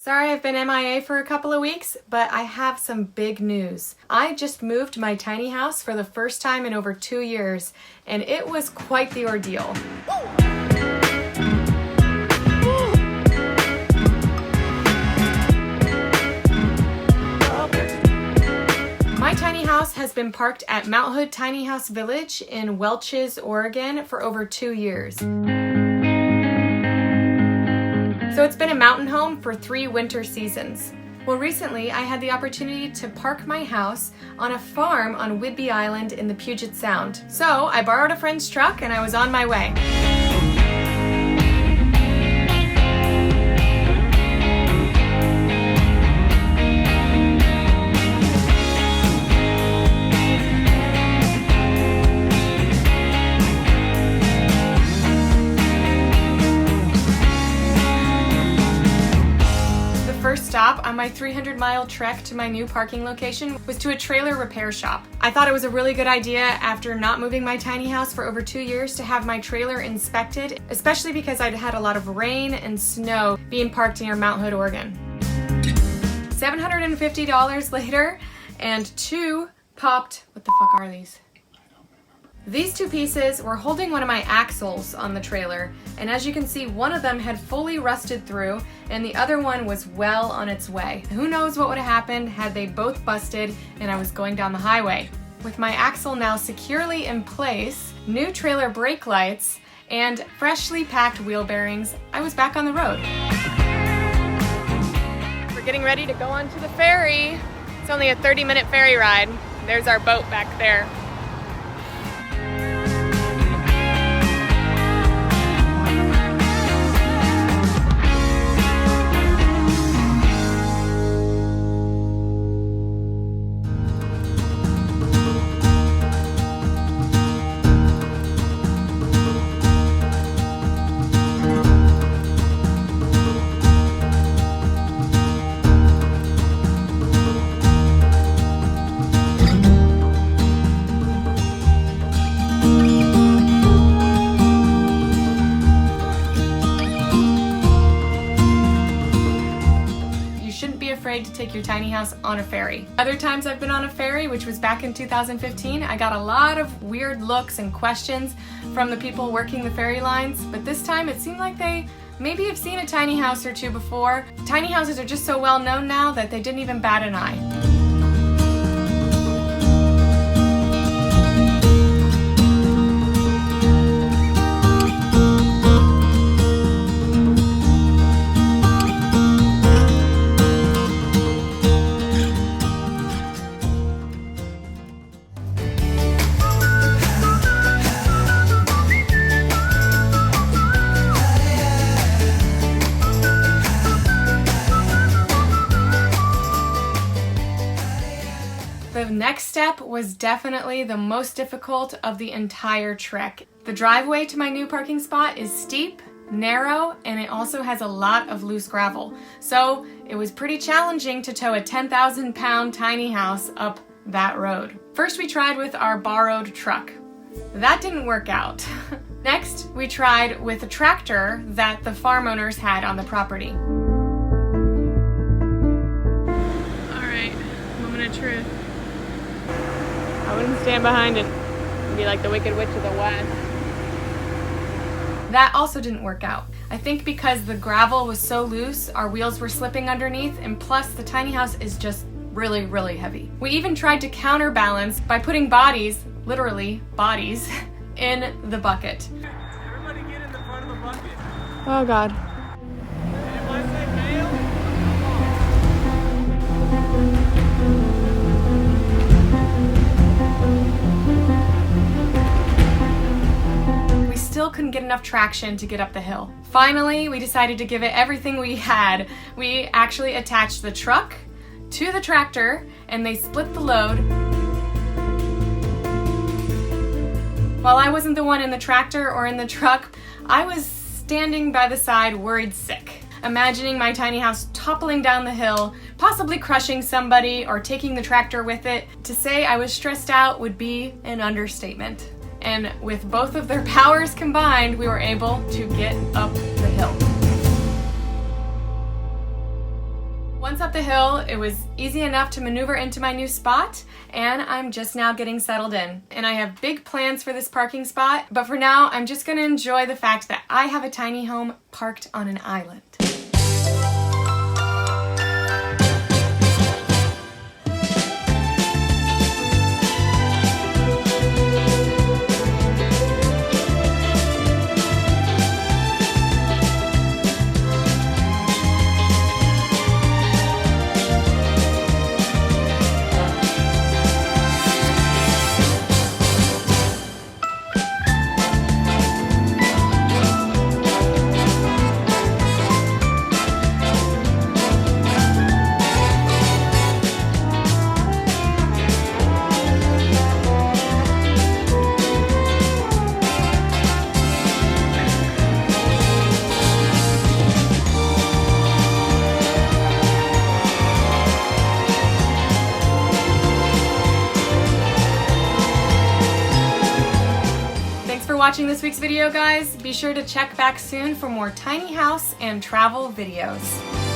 Sorry I've been MIA for a couple of weeks, but I have some big news. I just moved my tiny house for the first time in over 2 years, and it was quite the ordeal. My tiny house has been parked at Mount Hood Tiny House Village in Welches, Oregon for over 2 years. So it's been a mountain home for 3 winter seasons. Well, recently I had the opportunity to park my house on a farm on Whidbey Island in the Puget Sound. So I borrowed a friend's truck and I was on my way. First stop on my 300-mile trek to my new parking location was to a trailer repair shop. I thought it was a really good idea after not moving my tiny house for over 2 years to have my trailer inspected, especially because I'd had a lot of rain and snow being parked near Mount Hood, Oregon. $750 later, and 2 popped, what the fuck are these? These 2 pieces were holding one of my axles on the trailer, and as you can see, one of them had fully rusted through and the other one was well on its way. Who knows what would have happened had they both busted and I was going down the highway. With my axle now securely in place, new trailer brake lights, and freshly packed wheel bearings, I was back on the road. We're getting ready to go onto the ferry. It's only a 30-minute ferry ride. There's our boat back there. Afraid to take your tiny house on a ferry. Other times I've been on a ferry, which was back in 2015, I got a lot of weird looks and questions from the people working the ferry lines, but this time it seemed like they maybe have seen a tiny house or 2 before. Tiny houses are just so well known now that they didn't even bat an eye. The next step was definitely the most difficult of the entire trek. The driveway to my new parking spot is steep, narrow, and it also has a lot of loose gravel. So it was pretty challenging to tow a 10,000-pound tiny house up that road. First we tried with our borrowed truck. That didn't work out. Next, we tried with a tractor that the farm owners had on the property. All right, moment of truth. I wouldn't stand behind it. It'd be like the Wicked Witch of the West. That also didn't work out. I think because the gravel was so loose, our wheels were slipping underneath, and plus the tiny house is just really, really heavy. We even tried to counterbalance by putting bodies, literally bodies, in the bucket. Everybody get in the front of the bucket. Oh God. And if I say bail, Still couldn't get enough traction to get up the hill. Finally, we decided to give it everything we had. We actually attached the truck to the tractor and they split the load. While I wasn't the one in the tractor or in the truck, I was standing by the side worried sick, imagining my tiny house toppling down the hill, possibly crushing somebody or taking the tractor with it. To say I was stressed out would be an understatement. and with both of their powers combined, we were able to get up the hill. Once up the hill, it was easy enough to maneuver into my new spot, and I'm just now getting settled in. And I have big plans for this parking spot, but for now, I'm just gonna enjoy the fact that I have a tiny home parked on an island. Watching this week's video, guys. Be sure to check back soon for more tiny house and travel videos.